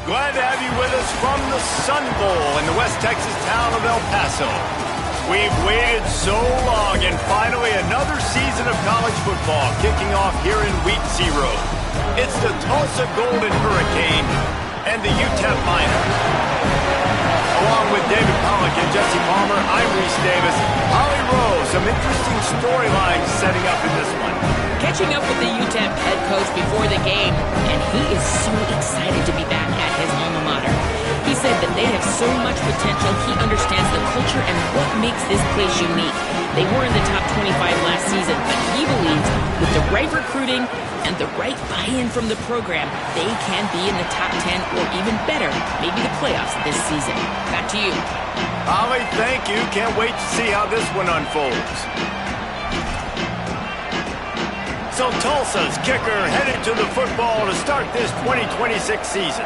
Glad to have you with us from the Sun Bowl in the West Texas town of El Paso. We've waited so long, and finally another season of college football kicking off here in Week 0. It's the Tulsa Golden Hurricane and the UTEP Miners. Along with David Pollock and Jesse Palmer, I'm Reese Davis. Holly Rowe, some interesting storylines setting up in this one. Catching up with the UTEP head coach before the game, and he is so excited to be back at his alma mater. He said that they have so much potential, he understands the culture and what makes this place unique. They were in the top 25 last season, but he believes with the right recruiting and the right buy-in from the program, they can be in the top 10 or even better, maybe the playoffs this season. Back to you. Holly, thank you. Can't wait to see how this one unfolds. So Tulsa's kicker headed to the football to start this 2026 season.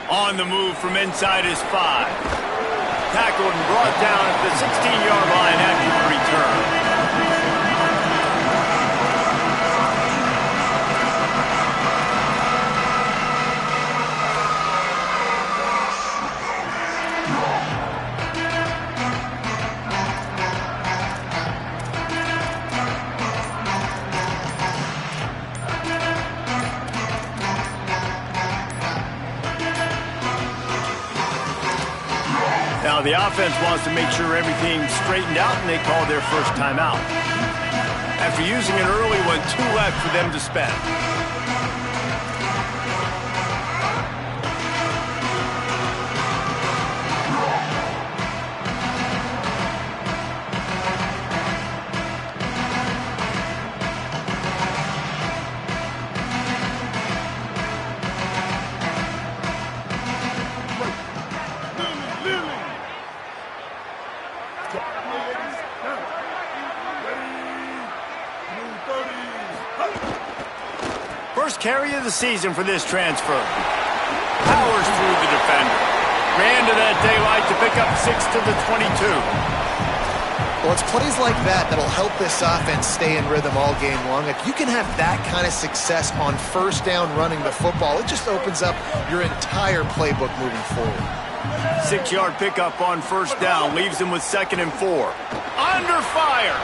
On the move from inside his 5. Tackled and brought down at the 16-yard line after the return. Now the offense wants to make sure everything's straightened out, and they call their first timeout. After using an early one, 2 left for them to spend. First carry of the season for this transfer. Powers through the defender. Ran to that daylight to pick up 6 to the 22. Well, it's plays like that that'll help this offense stay in rhythm all game long. If you can have that kind of success on first down running the football, it just opens up your entire playbook moving forward. 6-yard pickup on first down leaves him with 2nd and 4. Under fire.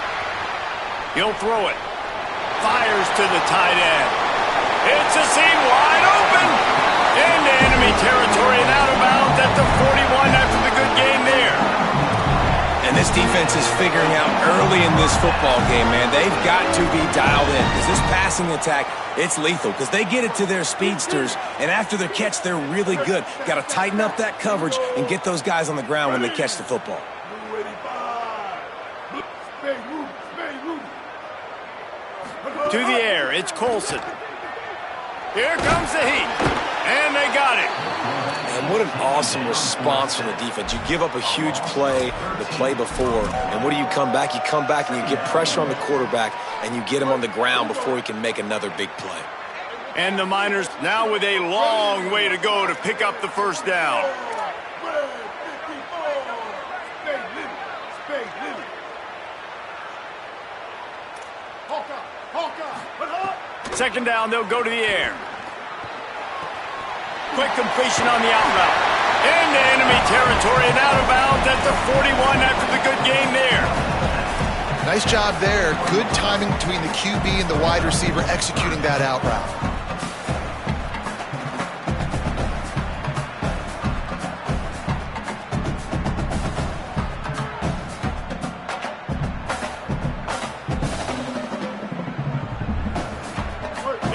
He'll throw it. Fires to the tight end. It's a seam wide open. Into enemy territory and out of bounds at the 41 after the good game there. And this defense is figuring out early in this football game, man. They've got to be dialed in because this passing attack, it's lethal because they get it to their speedsters, and after their catch, they're really good. Got to tighten up that coverage and get those guys on the ground when they catch the football. To the air, it's Colson. Here comes the heat, and they got it. And what an awesome response from the defense. You give up a huge play the play before, and what do you come back? You come back and you get pressure on the quarterback, and you get him on the ground before he can make another big play. And the Miners now with a long way to go to pick up the first down. Second down, they'll go to the air. Quick completion on the out route. Into enemy territory and out of bounds at the 41 after the good game there. Nice job there. Good timing between the QB and the wide receiver executing that out route.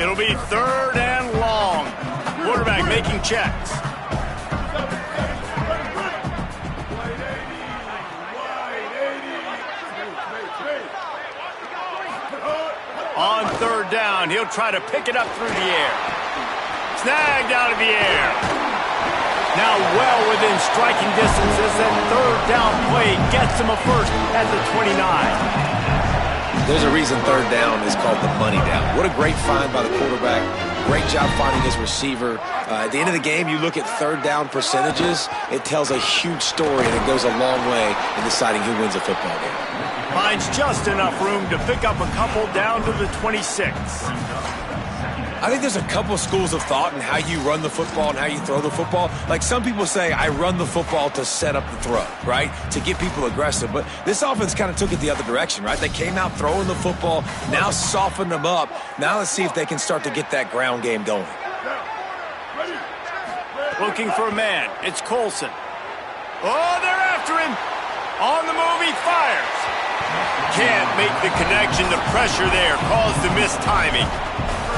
It'll be 3rd and long. Quarterback making checks. On 3rd down, he'll try to pick it up through the air. Snagged out of the air. Now well within striking distance as that 3rd down play gets him a first at the 29. There's a reason 3rd down is called the money down. What a great find by the quarterback. Great job finding his receiver. At the end of the game, you look at 3rd down percentages. It tells a huge story, and it goes a long way in deciding who wins a football game. Finds just enough room to pick up a couple down to the 26. I think there's a couple schools of thought in how you run the football and how you throw the football. Like some people say, I run the football to set up the throw, right? To get people aggressive. But this offense kind of took it the other direction, right? They came out throwing the football, now softened them up. Now let's see if they can start to get that ground game going. Looking for a man. It's Colson. Oh, they're after him. On the move, he fires. Can't make the connection. The pressure there caused the missed timing.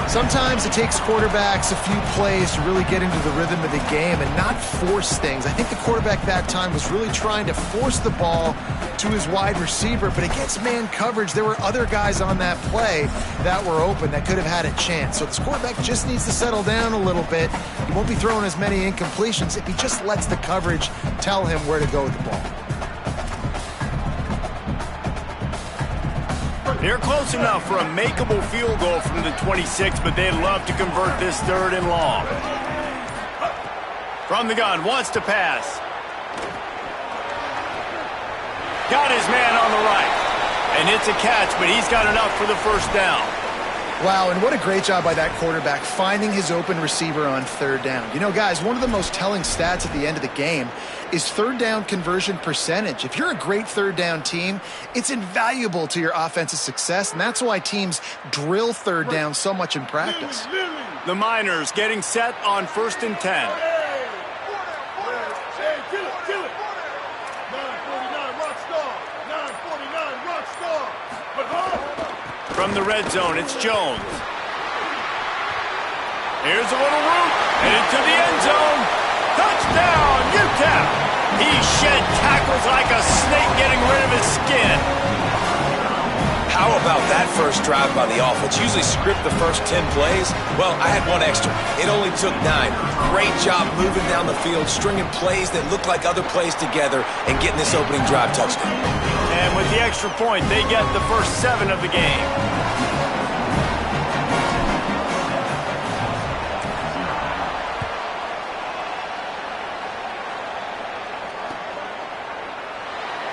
Sometimes it takes quarterbacks a few plays to really get into the rhythm of the game and not force things. I think the quarterback that time was really trying to force the ball to his wide receiver, but against man coverage, there were other guys on that play that were open that could have had a chance. So this quarterback just needs to settle down a little bit. He won't be throwing as many incompletions if he just lets the coverage tell him where to go with the ball. They're close enough for a makeable field goal from the 26, but they'd love to convert this 3rd and long. From the gun, wants to pass. Got his man on the right. And it's a catch, but he's got enough for the first down. Wow, and what a great job by that quarterback finding his open receiver on 3rd down. You know, guys, one of the most telling stats at the end of the game is 3rd down conversion percentage. If you're a great 3rd down team, it's invaluable to your offensive success, and that's why teams drill 3rd down so much in practice. The Miners getting set on 1st and 10. From the red zone, it's Jones. Here's a little route, headed to the end zone. Touchdown, UTEP! He shed tackles like a snake getting rid of his skin. How about that first drive by the offense? Usually script the first 10 plays. Well, I had one extra. It only took 9. Great job moving down the field, stringing plays that look like other plays together, and getting this opening drive touchdown. And with the extra point, they get the first 7 of the game.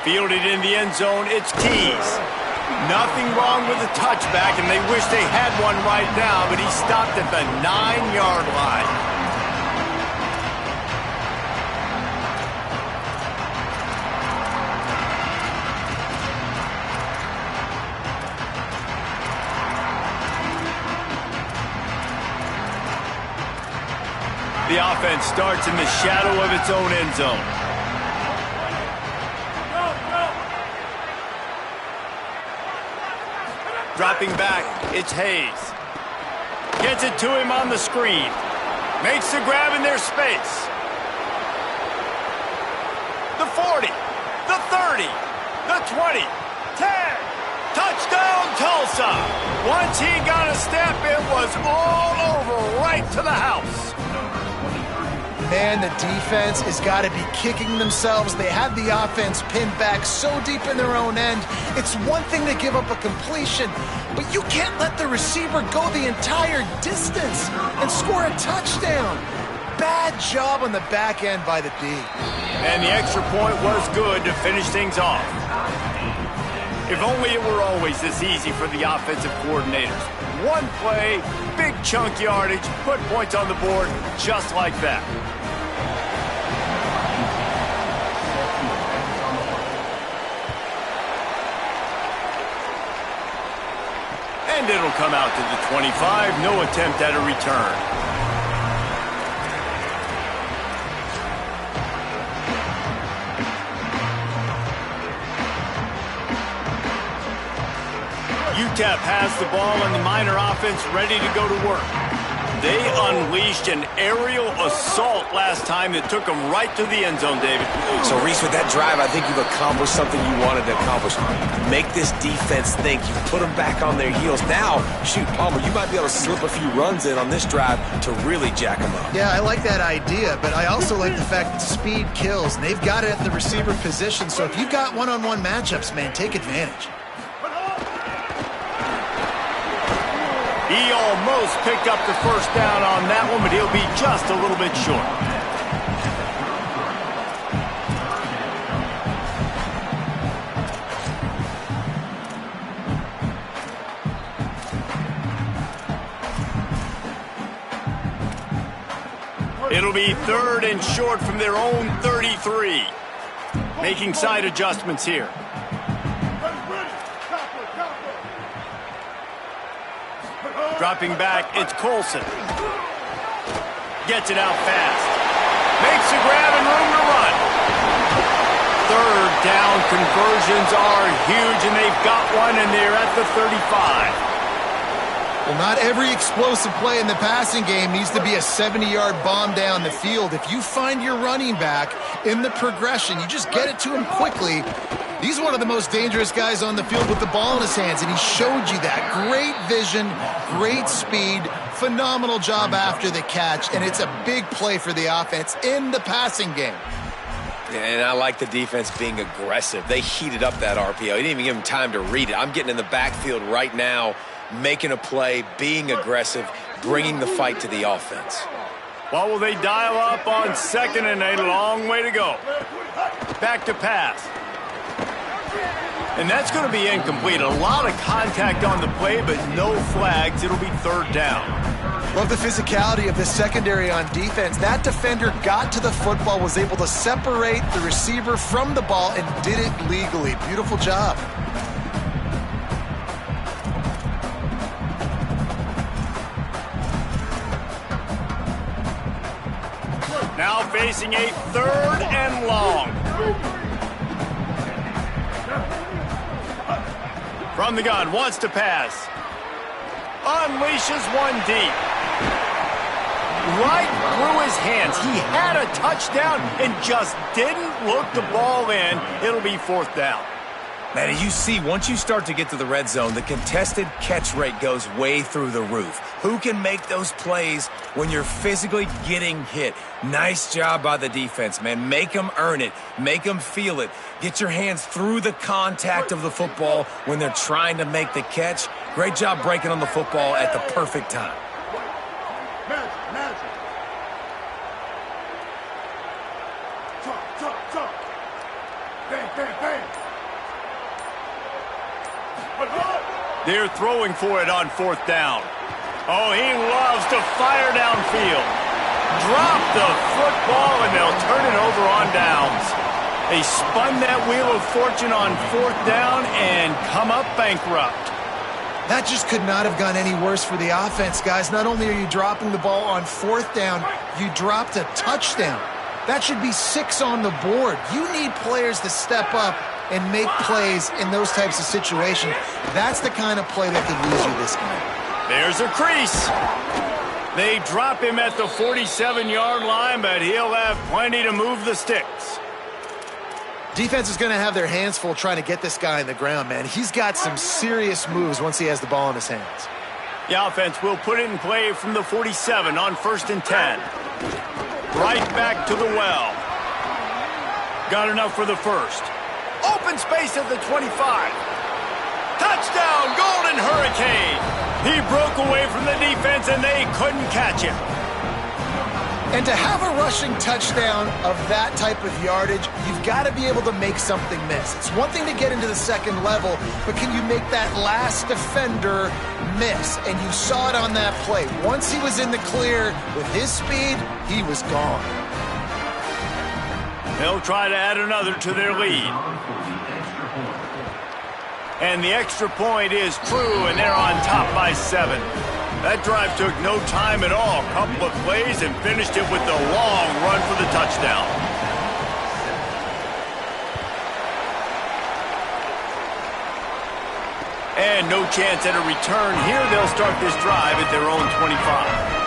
Fielded in the end zone, it's Tees. Nothing wrong with the touchback, and they wish they had one right now, but he stopped at the 9-yard line. The offense starts in the shadow of its own end zone. Dropping back, it's Hayes. Gets it to him on the screen. Makes the grab in their space. The 40, the 30, the 20, 10. Touchdown, Tulsa. Once he got a step, it was all over right to the house. Man, the defense has got to be kicking themselves. They had the offense pinned back so deep in their own end. It's one thing to give up a completion, but you can't let the receiver go the entire distance and score a touchdown. Bad job on the back end by the D. And the extra point was good to finish things off. If only it were always this easy for the offensive coordinators. One play, big chunk yardage, put points on the board just like that. And it'll come out to the 25. No attempt at a return. UTEP has the ball and the Miner offense ready to go to work. They unleashed an aerial assault last time that took them right to the end zone, David. So, Reese, with that drive, I think you've accomplished something you wanted to accomplish. Make this defense think. You put them back on their heels. Now, shoot, Palmer, you might be able to slip a few runs in on this drive to really jack them up. Yeah, I like that idea, but I also like the fact that speed kills. And they've got it at the receiver position, so if you've got one-on-one matchups, man, take advantage. He almost picked up the first down on that one, but he'll be just a little bit short. It'll be 3rd and short from their own 33. Making side adjustments here. Dropping back, it's Colson. Gets it out fast. Makes a grab and room to run. 3rd down conversions are huge, and they've got one, and they're at the 35. Well, not every explosive play in the passing game needs to be a 70-yard bomb down the field. If you find your running back in the progression, you just get it to him quickly. He's one of the most dangerous guys on the field with the ball in his hands, and he showed you that. Great vision, great speed, phenomenal job after the catch, and it's a big play for the offense in the passing game. And I like the defense being aggressive. They heated up that RPO. He didn't even give him time to read it. I'm getting in the backfield right now, making a play, being aggressive, bringing the fight to the offense. What will they dial up on 2nd and a long way to go? Back to pass. And that's going to be incomplete. A lot of contact on the play, but no flags. It'll be 3rd down. Love the physicality of the secondary on defense. That defender got to the football, was able to separate the receiver from the ball, and did it legally. Beautiful job. Now facing a 3rd and long. From the gun, wants to pass. Unleashes one deep. Right through his hands. He had a touchdown and just didn't look the ball in. It'll be 4th down. Man, you see, once you start to get to the red zone, the contested catch rate goes way through the roof. Who can make those plays when you're physically getting hit? Nice job by the defense, man. Make them earn it. Make them feel it. Get your hands through the contact of the football when they're trying to make the catch. Great job breaking on the football at the perfect time. They're throwing for it on 4th down. Oh, he loves to fire downfield. Drop the football, and they'll turn it over on downs. They spun that wheel of fortune on 4th down and come up bankrupt. That just could not have gone any worse for the offense, guys. Not only are you dropping the ball on 4th down, you dropped a touchdown. That should be 6 on the board. You need players to step up and make plays in those types of situations. That's the kind of play that could lose you this game. There's a crease. They drop him at the 47-yard line, but he'll have plenty to move the sticks. Defense is going to have their hands full trying to get this guy on the ground, man. He's got some serious moves once he has the ball in his hands. The offense will put it in play from the 47 on 1st and 10. Right back to the well. Got enough for the 1st. Open space at the 25. Touchdown, Golden Hurricane. He broke away from the defense, and they couldn't catch him. And to have a rushing touchdown of that type of yardage, you've got to be able to make something miss. It's one thing to get into the 2nd level, but can you make that last defender miss? And you saw it on that play. Once he was in the clear with his speed, he was gone. They'll try to add another to their lead. And the extra point is true, and they're on top by 7. That drive took no time at all. A couple of plays and finished it with a long run for the touchdown. And no chance at a return here. They'll start this drive at their own 25.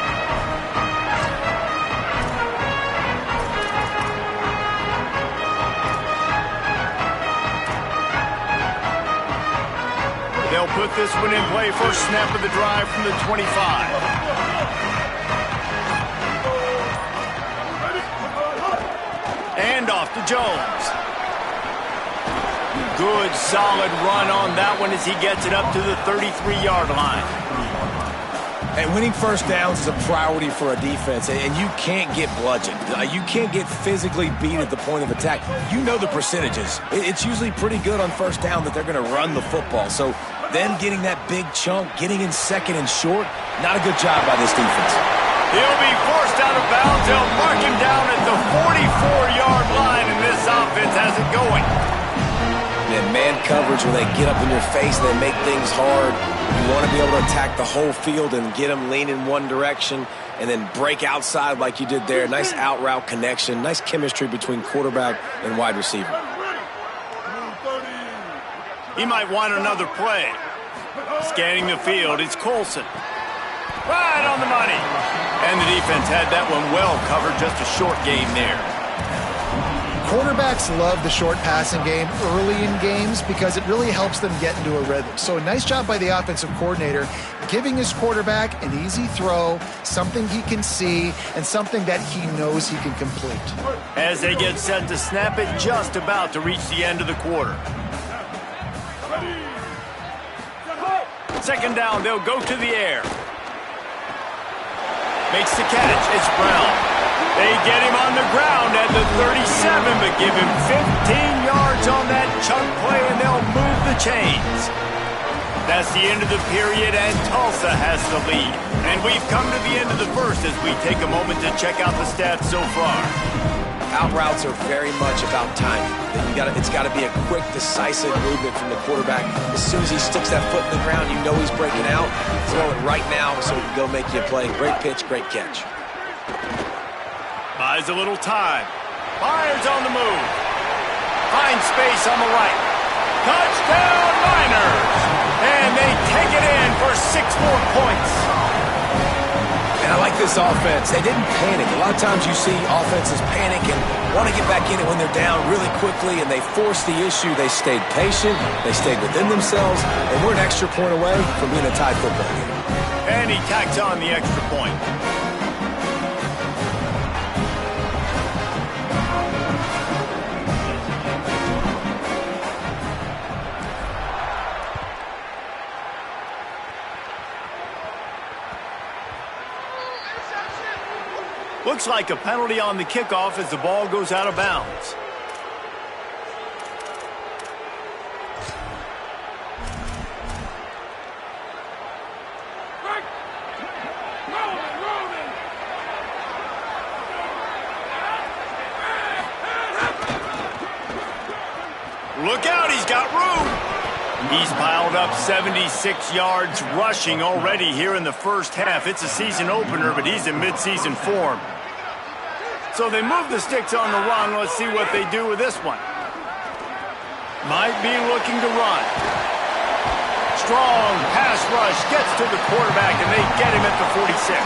They'll put this one in play. First snap of the drive from the 25. And off to Jones. Good, solid run on that one as he gets it up to the 33-yard line. And winning 1st downs is a priority for a defense, and you can't get bludgeoned. You can't get physically beat at the point of attack. You know the percentages. It's usually pretty good on 1st down that they're going to run the football. So them getting that big chunk, getting in 2nd and short, not a good job by this defense. He'll be forced out of bounds. They'll mark him down at the 44-yard line, and this offense has it going. And man coverage, when they get up in your face, they make things hard. You want to be able to attack the whole field and get them leaning one direction and then break outside like you did there. Nice out route connection, nice chemistry between quarterback and wide receiver. He might want another play. Scanning the field, it's Colson. Right on the money. And the defense had that one well covered, just a short game there. Quarterbacks love the short passing game early in games because it really helps them get into a rhythm. So a nice job by the offensive coordinator giving his quarterback an easy throw, something he can see, and something that he knows he can complete. As they get set to snap it, just about to reach the end of the quarter. Second down, they'll go to the air. Makes the catch, it's Brown. They get him on the ground at the 37, but give him 15 yards on that chunk play, and they'll move the chains. That's the end of the period, and Tulsa has the lead. And we've come to the end of the first as we take a moment to check out the stats so far. Out routes are very much about timing. It's got to be a quick, decisive movement from the quarterback. As soon as he sticks that foot in the ground, you know he's breaking out. Throw it right now so he can go make you a play. Great pitch, great catch. Buys a little time. Fires on the move. Finds space on the right. Touchdown, Miners! And they take it in for 6 more points. And I like this offense. They didn't panic. A lot of times you see offenses panic and want to get back in it when they're down really quickly, and they forced the issue. They stayed patient. They stayed within themselves, and we're an extra point away from being a tied football game. And he tacks on the extra point. Looks like a penalty on the kickoff as the ball goes out of bounds. Look out, he's got room. He's piled up 76 yards rushing already here in the first half. It's a season opener, but he's in midseason form. So they move the sticks on the run. Let's see what they do with this one. Might be looking to run. Strong pass rush gets to the quarterback, and they get him at the 46.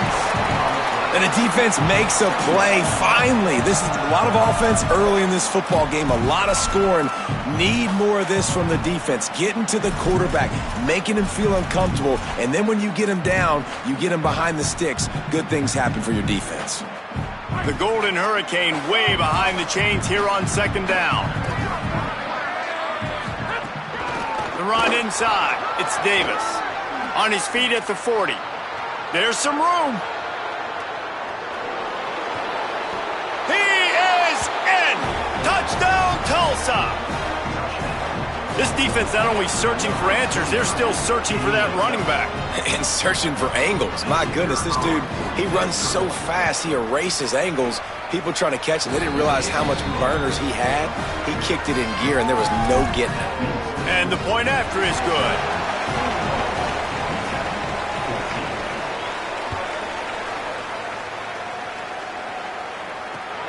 And the defense makes a play, finally. This is a lot of offense early in this football game, a lot of scoring. Need more of this from the defense. Getting to the quarterback, making him feel uncomfortable, and then when you get him down, you get him behind the sticks. Good things happen for your defense. The Golden Hurricane way behind the chains here on second down. The run inside. It's Davis. On his feet at the 40. There's some room. He is in! Touchdown, Tulsa! This defense not only searching for answers, they're still searching for that running back. And searching for angles. My goodness, this dude, he runs so fast, he erases angles. People trying to catch him, they didn't realize how much burners he had. He kicked it in gear, and there was no getting it. And the point after is good.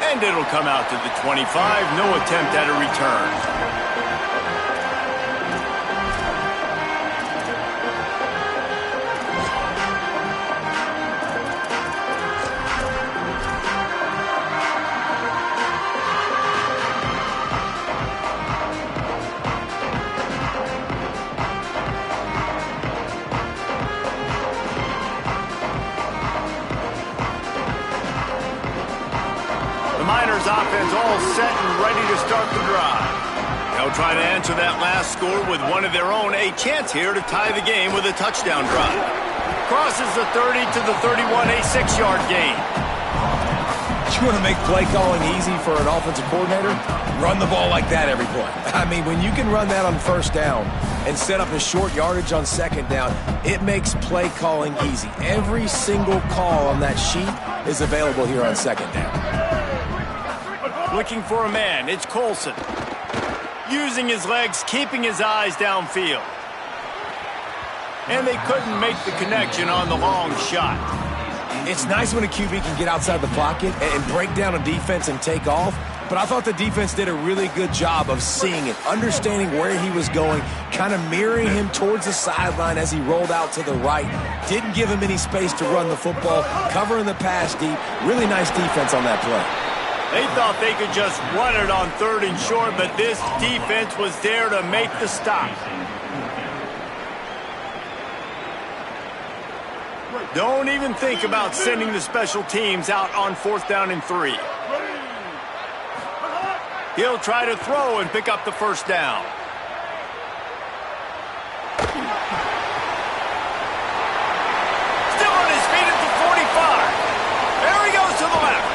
And it'll come out to the 25. No attempt at a return. Offense all set and ready to start the drive. They'll try to answer that last score with one of their own. A chance here to tie the game with a touchdown drive. Crosses the 30 to the 31, a 6-yard gain. You want to make play calling easy for an offensive coordinator? Run the ball like that every play. I mean, when you can run that on first down and set up a short yardage on second down, it makes play calling easy. Every single call on that sheet is available here on second down. Looking for a man, it's Colson. Using his legs, keeping his eyes downfield. And they couldn't make the connection on the long shot. It's nice when a QB can get outside the pocket and break down a defense and take off, but I thought the defense did a really good job of seeing it, understanding where he was going, kind of mirroring him towards the sideline as he rolled out to the right. Didn't give him any space to run the football, covering the pass deep. Really nice defense on that play. They thought they could just run it on 3rd and short, but this defense was there to make the stop. Don't even think about sending the special teams out on 4th down and 3. He'll try to throw and pick up the first down. Still on his feet at the 45. There he goes to the left.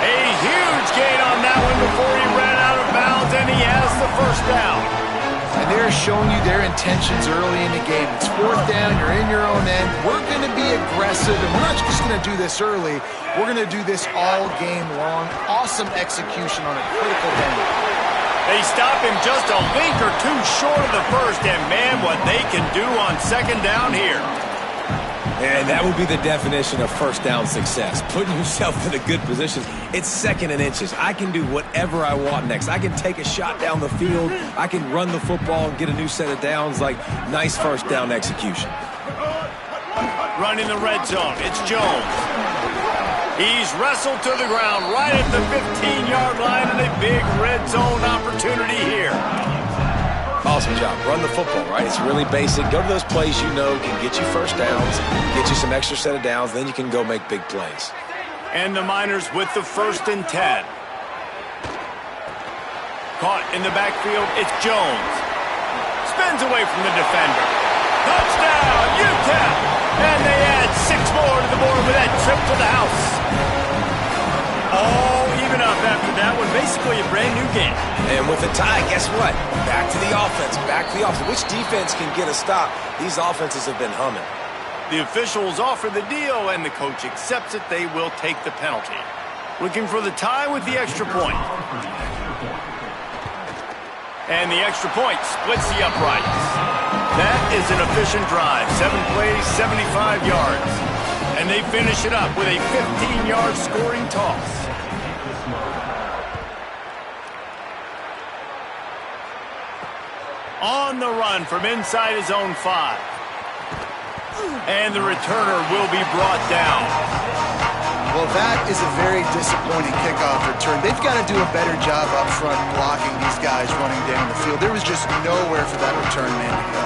A huge gain on that one before he ran out of bounds, and he has the first down. And they're showing you their intentions early in the game. It's 4th down, you're in your own end. We're going to be aggressive, and we're not just going to do this early. We're going to do this all game long. Awesome execution on a critical down. They stop him just a link or two short of the first, and man, what they can do on second down here. And that would be the definition of first down success, putting yourself in a good position. It's 2nd and inches. I can do whatever I want next. I can take a shot down the field. I can run the football and get a new set of downs. Like, nice first down execution. Running the red zone, it's Jones. He's wrestled to the ground right at the 15-yard line, and a big red zone opportunity here. Awesome job. Run the football, right? It's really basic. Go to those plays you know can get you first downs, get you some extra set of downs, then you can go make big plays. And the Miners with the 1st and 10. Caught in the backfield, it's Jones. Spins away from the defender. Touchdown, UTEP! And they add 6 more to the board with that trip to the house. Oh, even up after that one. Basically a brand new game. And with a tie, guess what? Back to the offense. Back to the offense. Which defense can get a stop? These offenses have been humming. The officials offer the deal, and the coach accepts it. They will take the penalty. Looking for the tie with the extra point. And the extra point splits the uprights. That is an efficient drive. 7 plays, 75 yards. And they finish it up with a 15-yard scoring toss. On the run from inside his own 5. And the returner will be brought down. Well, that is a very disappointing kickoff return. They've got to do a better job up front blocking these guys running down the field. There was just nowhere for that return man to go.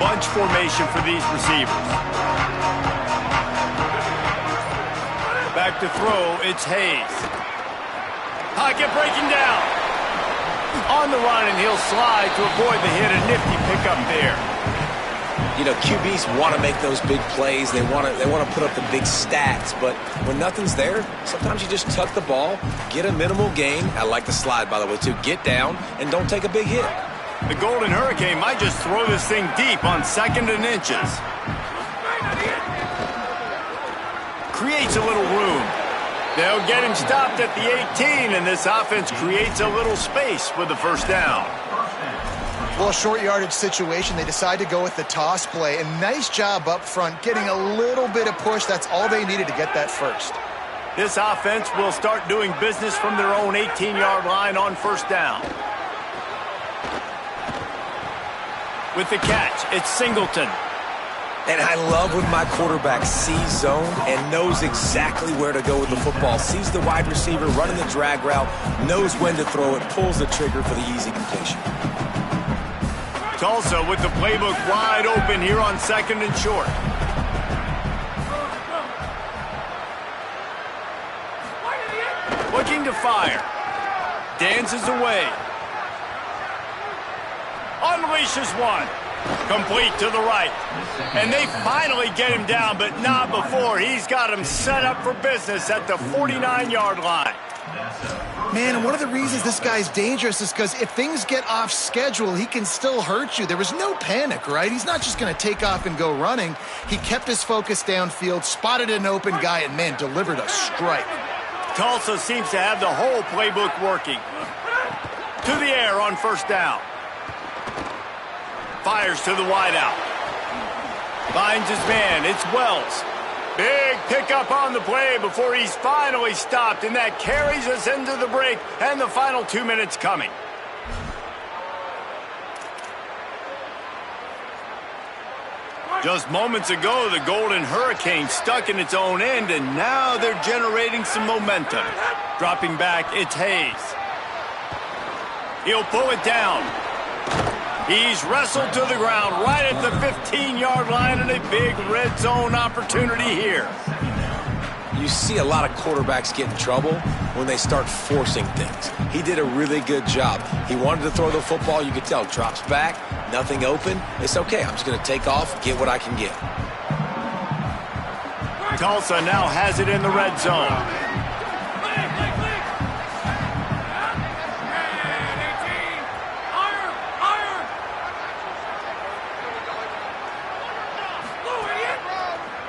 Bunch formation for these receivers. Back to throw, it's Hayes. Pocket breaking down. On the run, and he'll slide to avoid the hit. A nifty pickup there. You know, QBs want to make those big plays. They want to put up the big stats. But when nothing's there, sometimes you just tuck the ball, get a minimal gain. I like the slide, by the way, too. Get down and don't take a big hit. The Golden Hurricane might just throw this thing deep on 2nd and inches. Creates a little room. They'll get him stopped at the 18, and this offense creates a little space with the first down. Well, short yardage situation, they decide to go with the toss play, and nice job up front, getting a little bit of push. That's all they needed to get that first. This offense will start doing business from their own 18-yard line on first down. With the catch, it's Singleton. And I love when my quarterback sees zone and knows exactly where to go with the football. Sees the wide receiver running the drag route, knows when to throw it, pulls the trigger for the easy completion. Tulsa with the playbook wide open here on 2nd and short. Looking to fire. Dances away. Unleashes one. Complete to the right. And they finally get him down, but not before. He's got him set up for business at the 49-yard line. Man, and one of the reasons this guy's dangerous is because if things get off schedule, he can still hurt you. There was no panic, right? He's not just going to take off and go running. He kept his focus downfield, spotted an open guy, and, man, delivered a strike. Tulsa seems to have the whole playbook working. To the air on first down. Fires to the wideout. Finds his man. It's Wells. Big pickup on the play before he's finally stopped, and that carries us into the break and the final 2 minutes coming. Just moments ago, the Golden Hurricane stuck in its own end, and now they're generating some momentum. Dropping back, it's Hayes. He'll pull it down. He's wrestled to the ground right at the 15-yard line, and a big red zone opportunity here. You see a lot of quarterbacks get in trouble when they start forcing things. He did a really good job. He wanted to throw the football. You could tell. Drops back, nothing open. It's okay. I'm just going to take off, get what I can get. Tulsa now has it in the red zone.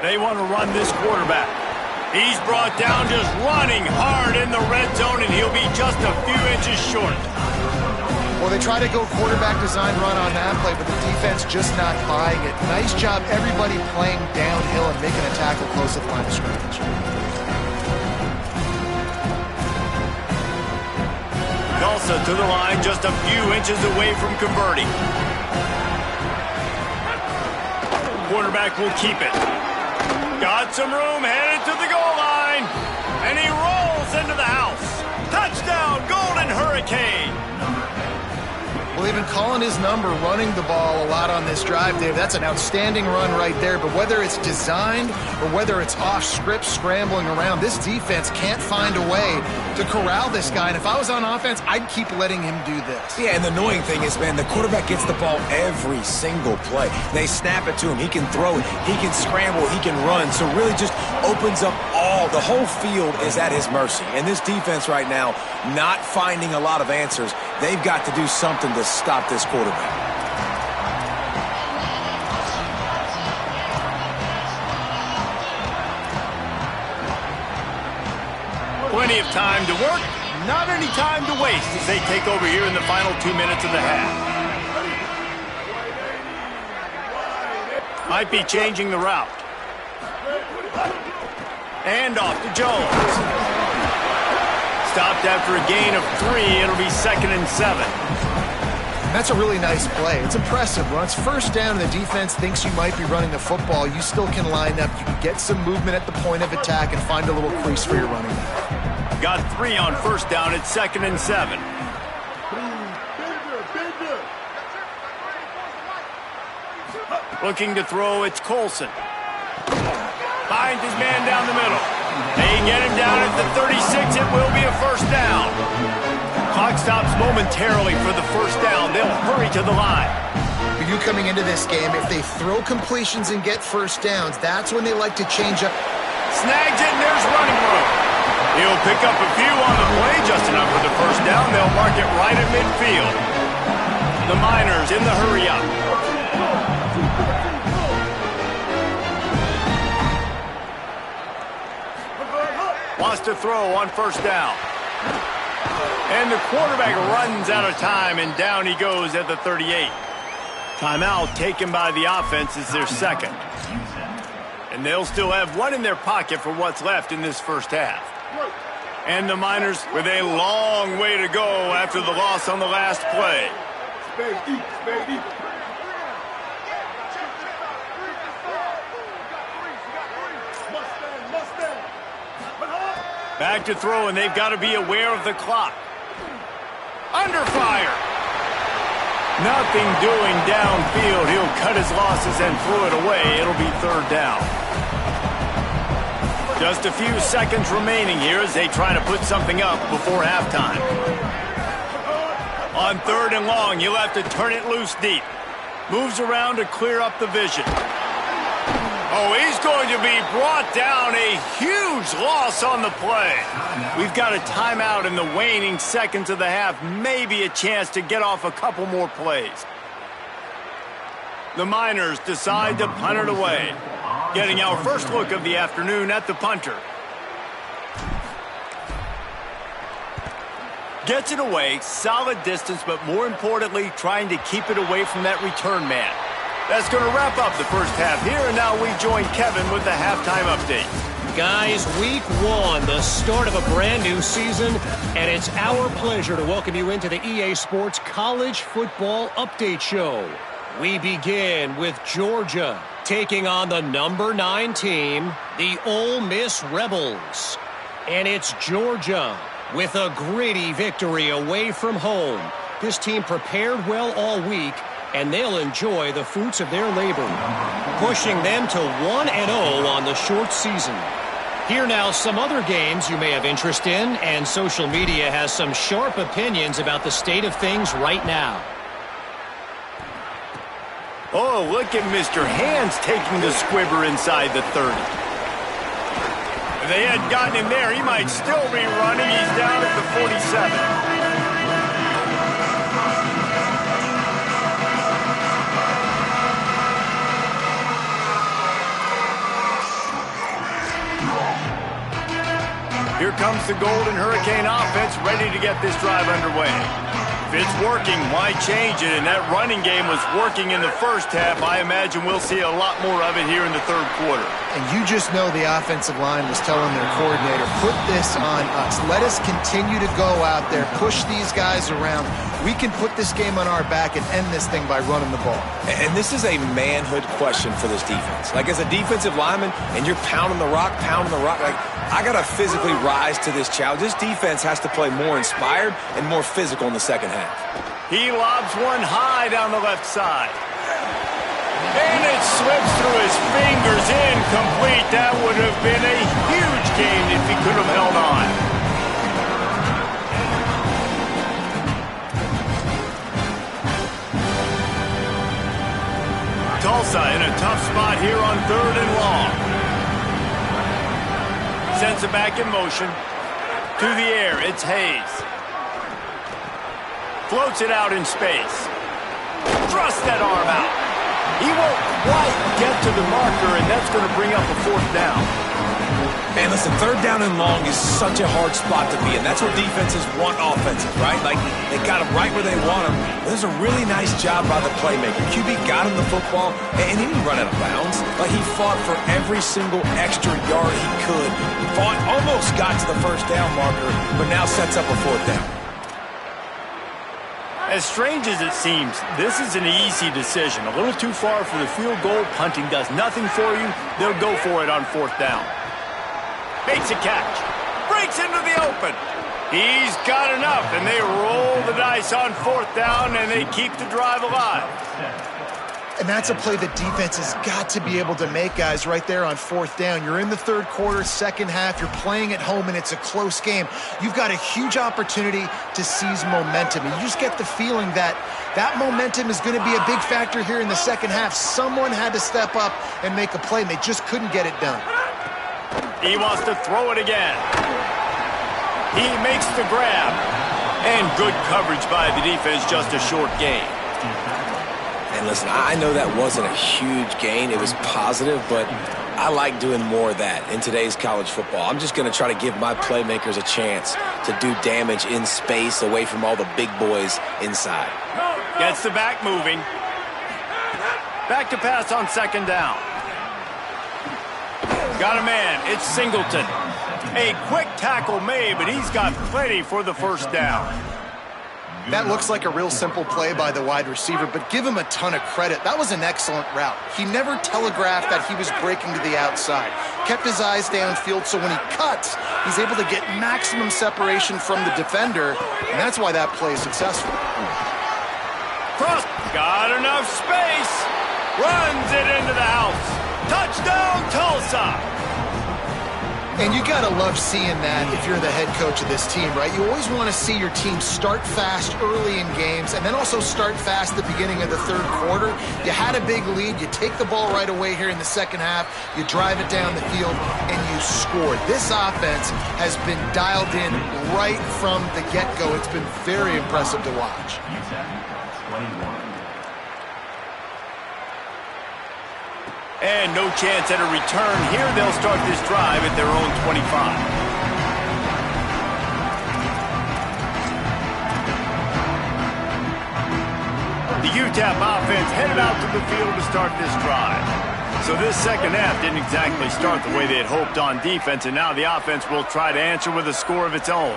They want to run this quarterback. He's brought down just running hard in the red zone, and he'll be just a few inches short. Well, they try to go quarterback design run on that play, but the defense just not buying it. Nice job, everybody playing downhill and making a tackle close to the line of scrimmage. Tulsa to the line, just a few inches away from converting. Quarterback will keep it. Got some room, headed to the goal line, and he rolls into the house. Touchdown, Golden Hurricane. Well, they've been calling his number, running the ball a lot on this drive, Dave. That's an outstanding run right there, but whether it's designed or whether it's off script, scrambling around, this defense can't find a way to corral this guy, and if I was on offense, I'd keep letting him do this. Yeah, and the annoying thing is, man, the quarterback gets the ball every single play. They snap it to him. He can throw it. He can scramble. He can run. So really just opens up the whole field is at his mercy. And this defense right now, not finding a lot of answers. They've got to do something to stop this quarterback. Plenty of time to work, not any time to waste as they take over here in the final 2 minutes of the half. Might be changing the route. And off to Jones. Stopped after a gain of 3. It'll be 2nd and 7. And that's a really nice play. It's impressive. When it's first down and the defense thinks you might be running the football, you still can line up. You can get some movement at the point of attack and find a little crease for your running back. Got 3 on first down. It's 2nd and 7. Looking to throw, it's Colson. Finds his man down the middle. They get him down at the 36. It will be a first down. Clock stops momentarily for the first down. They'll hurry to the line. For you coming into this game, if they throw completions and get first downs, that's when they like to change up. Snags it, and there's running room. He'll pick up a few on the play, just enough for the first down. They'll mark it right at midfield. The Miners in the hurry-up. Wants to throw on first down. And the quarterback runs out of time, and down he goes at the 38. Timeout taken by the offense is their second. And they'll still have one in their pocket for what's left in this first half. And the Miners with a long way to go after the loss on the last play. Back to throw, and they've got to be aware of the clock. Under fire. Nothing doing downfield. He'll cut his losses and throw it away. It'll be third down. Just a few seconds remaining here as they try to put something up before halftime. On 3rd and long, you'll have to turn it loose deep. Moves around to clear up the vision. Oh, he's going to be brought down. A huge loss on the play. We've got a timeout in the waning seconds of the half. Maybe a chance to get off a couple more plays. The Miners decide to punt it away. Getting our first look of the afternoon at the punter. Gets it away, solid distance, but more importantly, trying to keep it away from that return man. That's going to wrap up the first half here, and now we join Kevin with the halftime update. Guys, week one, the start of a brand new season, and it's our pleasure to welcome you into the EA Sports College Football Update Show. We begin with Georgia taking on the number 9 team, the Ole Miss Rebels. And it's Georgia with a gritty victory away from home. This team prepared well all week, and they'll enjoy the fruits of their labor, pushing them to 1-0 on the short season. Here now some other games you may have interest in, and social media has some sharp opinions about the state of things right now. Oh, look at Mr. Hands taking the squibber inside the 30. If they had gotten him there, he might still be running. He's down at the 47. Here comes the Golden Hurricane offense, ready to get this drive underway. If it's working, why change it? And that running game was working in the first half. I imagine we'll see a lot more of it here in the third quarter. And you just know the offensive line was telling their coordinator, put this on us. Let us continue to go out there, push these guys around. We can put this game on our back and end this thing by running the ball. And this is a manhood question for this defense. Like, as a defensive lineman, and you're pounding the rock, like, I got to physically rise to this challenge. This defense has to play more inspired and more physical in the second half. He lobs one high down the left side. And it slips through his fingers, incomplete. That would have been a huge gain if he could have held on. Tulsa in a tough spot here on 3rd and long. Sends it back in motion. To the air, it's Hayes. Floats it out in space. Thrust that arm out. He won't quite get to the marker, and that's going to bring up a 4th down. Man, listen, 3rd down and long is such a hard spot to be in. That's where defenses want offenses, right? Like, they got them right where they want them. There's a really nice job by the playmaker. QB got him the football, and he didn't run out of bounds. Like, he fought for every single extra yard he could. Fought, almost got to the 1st down marker, but now sets up a 4th down. As strange as it seems, this is an easy decision. A little too far for the field goal. Punting does nothing for you. They'll go for it on 4th down. Makes a catch. Breaks into the open. He's got enough, and they roll the dice on 4th down, and they keep the drive alive. And that's a play that defense has got to be able to make, guys, right there on 4th down. You're in the 3rd quarter, second half. You're playing at home, and it's a close game. You've got a huge opportunity to seize momentum. And you just get the feeling that that momentum is going to be a big factor here in the second half. Someone had to step up and make a play, and they just couldn't get it done. He wants to throw it again. He makes the grab. And good coverage by the defense, just a short gain. And listen, I know that wasn't a huge gain. It was positive, but I like doing more of that in today's college football. I'm just going to try to give my playmakers a chance to do damage in space away from all the big boys inside. Gets the back moving. Back to pass on 2nd down. Got a man. It's Singleton. A quick tackle made, but he's got plenty for the 1st down. That looks like a real simple play by the wide receiver, but give him a ton of credit. That was an excellent route. He never telegraphed that he was breaking to the outside. Kept his eyes downfield, so when he cuts, he's able to get maximum separation from the defender, and that's why that play is successful. Cross. Got enough space. Runs it into the house. Touchdown, Tulsa. And you got to love seeing that if you're the head coach of this team, right? You always want to see your team start fast early in games and then also start fast at the beginning of the third quarter. You had a big lead. You take the ball right away here in the second half. You drive it down the field, and you score. This offense has been dialed in right from the get-go. It's been very impressive to watch. And no chance at a return here. They'll start this drive at their own 25. The UTEP offense headed out to the field to start this drive. So this second half didn't exactly start the way they had hoped on defense, and now the offense will try to answer with a score of its own.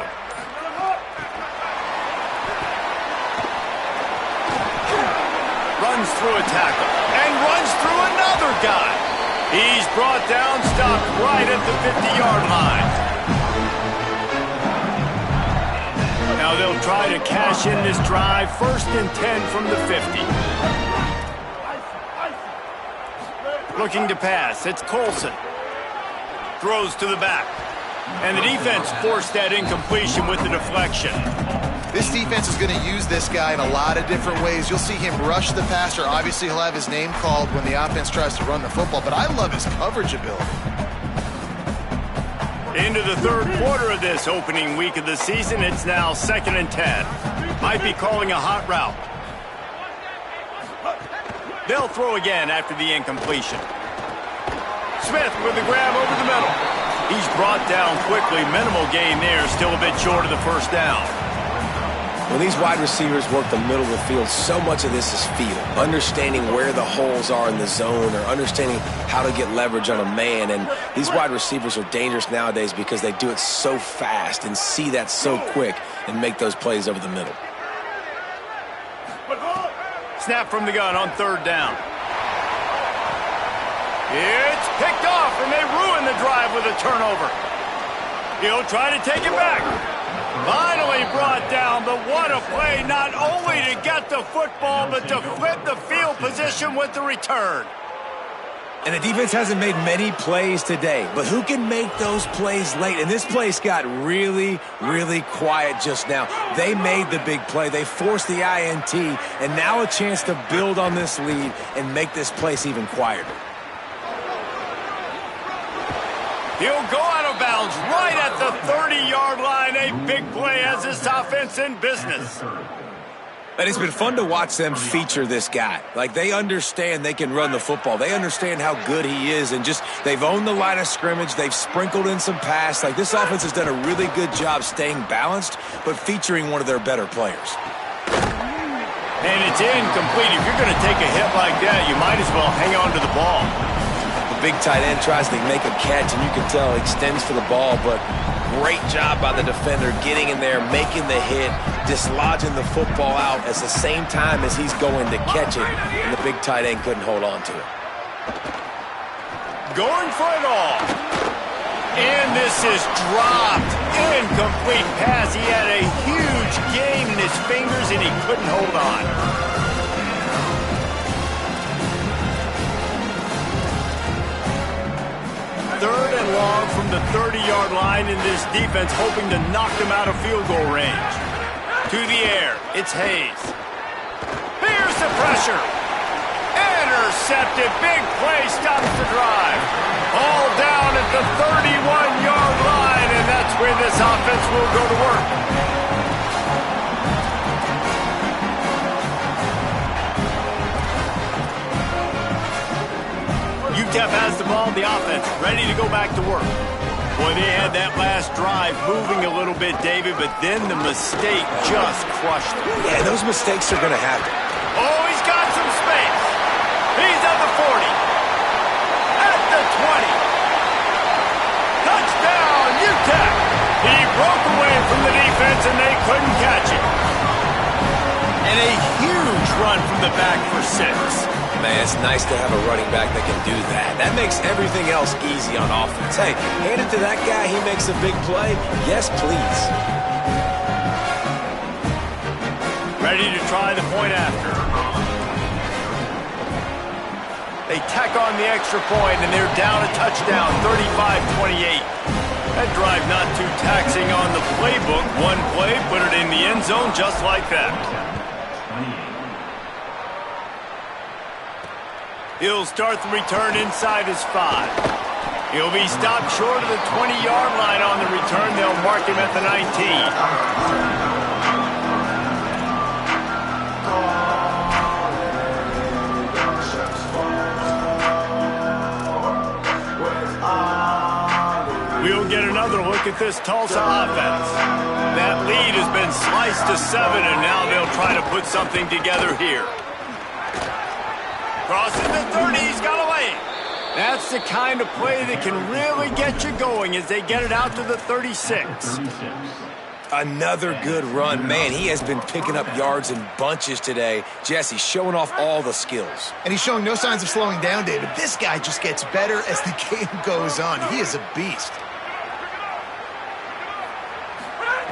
Runs through a tackle and runs through another guy. He's brought down, stopped right at the 50-yard line. Now they'll try to cash in this drive, 1st and 10 from the 50. Looking to pass, it's Colson. Throws to the back. And the defense forced that incompletion with the deflection. This defense is going to use this guy in a lot of different ways. You'll see him rush the passer. Obviously, he'll have his name called when the offense tries to run the football, but I love his coverage ability. Into the third quarter of this opening week of the season, it's now 2nd and 10. Might be calling a hot route. They'll throw again after the incompletion. Smith with the grab over the middle. He's brought down quickly. Minimal gain there, still a bit short of the first down. When these wide receivers work the middle of the field, so much of this is feel. Understanding where the holes are in the zone or understanding how to get leverage on a man. And these wide receivers are dangerous nowadays because they do it so fast and see that so quick and make those plays over the middle. Snap from the gun on 3rd down. It's picked off, and they ruin the drive with a turnover. He'll try to take it back. Finally brought down, but what a play, not only to get the football, but to flip the field position with the return. And the defense hasn't made many plays today, but who can make those plays late? And this place got really, really quiet just now. They made the big play. They forced the INT, and now a chance to build on this lead and make this place even quieter. He'll go out of bounds right at the 30-yard line. A big play as this offense in business. And it's been fun to watch them feature this guy. Like, they understand they can run the football. They understand how good he is, and just they've owned the line of scrimmage. They've sprinkled in some pass. Like, this offense has done a really good job staying balanced, but featuring one of their better players. And it's incomplete. If you're going to take a hit like that, you might as well hang on to the ball. The big tight end tries to make a catch, and you can tell he extends for the ball, but great job by the defender getting in there, making the hit, dislodging the football out at the same time as he's going to catch it, and the big tight end couldn't hold on to it. Going for it all. And this is dropped. Incomplete pass. He had a huge gain in his fingers, and he couldn't hold on. 3rd and long from the 30-yard line, in this defense hoping to knock them out of field goal range. To the air, it's Hayes. Here's the pressure. Intercepted. Big play, stops the drive. All down at the 31-yard line, and that's where this offense will go to work. UTEP has the ball, the offense ready to go back to work. Boy, they had that last drive moving a little bit, David, but then the mistake just crushed them. Yeah, those mistakes are going to happen. Oh, he's got some space. He's at the 40. At the 20. Touchdown, UTEP. He broke away from the defense, and they couldn't catch it. And a huge run from the back for 6. Man, it's nice to have a running back that can do that. That makes everything else easy on offense. Hey, hand it to that guy, he makes a big play. Yes, please. Ready to try the point after. They tack on the extra point, and they're down a touchdown, 35-28. That drive not too taxing on the playbook. One play, put it in the end zone just like that. He'll start the return inside his 5. He'll be stopped short of the 20-yard line on the return. They'll mark him at the 19. We'll get another look at this Tulsa offense. That lead has been sliced to 7, and now they'll try to put something together here. Crosses the 30, he's got away. That's the kind of play that can really get you going as they get it out to the 36. Another good run. Man, he has been picking up yards in bunches today. Jesse, showing off all the skills. And he's showing no signs of slowing down, David. This guy just gets better as the game goes on. He is a beast.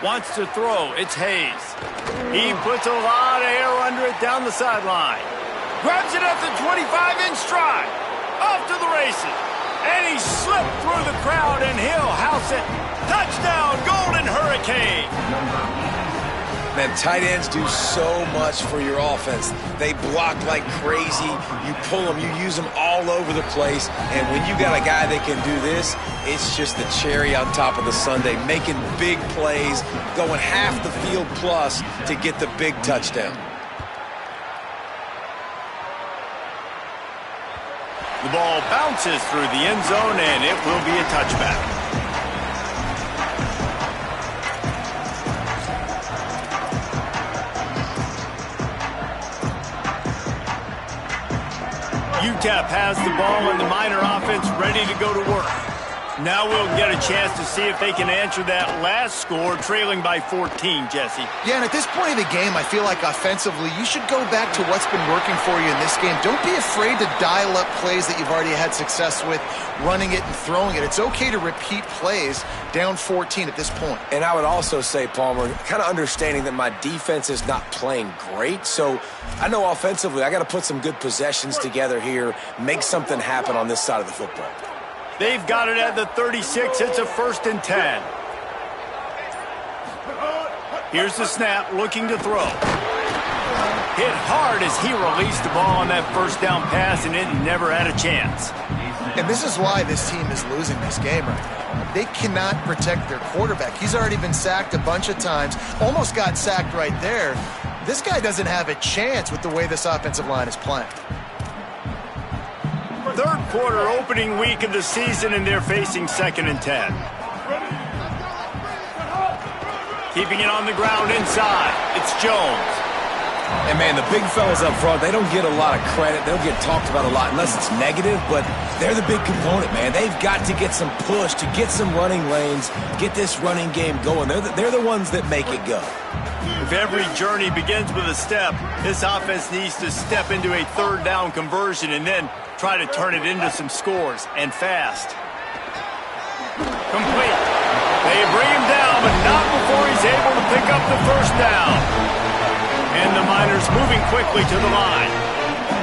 Wants to throw. It's Hayes. He puts a lot of air under it down the sideline. Grabs it at the 25 in stride. Off to the races. And he slipped through the crowd, and he'll house it. Touchdown, Golden Hurricane. Man, tight ends do so much for your offense. They block like crazy. You pull them, you use them all over the place. And when you got a guy that can do this, it's just the cherry on top of the sundae, making big plays, going half the field plus to get the big touchdown. The ball bounces through the end zone, and it will be a touchback. UTEP has the ball, and the Miner offense ready to go to work. Now we'll get a chance to see if they can answer that last score, trailing by 14, Jesse. Yeah, and at this point of the game, I feel like offensively, you should go back to what's been working for you in this game. Don't be afraid to dial up plays that you've already had success with, running it and throwing it. It's okay to repeat plays down 14 at this point. And I would also say, Palmer, kind of understanding that my defense is not playing great, so I know offensively I got to put some good possessions together here, make something happen on this side of the football. They've got it at the 36. It's a 1st and 10. Here's the snap, looking to throw. Hit hard as he released the ball on that first down pass, and it never had a chance. And this is why this team is losing this game right now. They cannot protect their quarterback. He's already been sacked a bunch of times, almost got sacked right there. This guy doesn't have a chance with the way this offensive line is playing. Third quarter, opening week of the season, and they're facing 2nd and 10. Keeping it on the ground inside. It's Jones. And, man, the big fellas up front, they don't get a lot of credit. They don't get talked about a lot unless it's negative, but they're the big component, man. They've got to get some push, to get some running lanes, get this running game going. They're the ones that make it go. If every journey begins with a step, this offense needs to step into a 3rd down conversion and then try to turn it into some scores, and fast. Complete. They bring him down, but not before he's able to pick up the 1st down. And the Miners moving quickly to the line.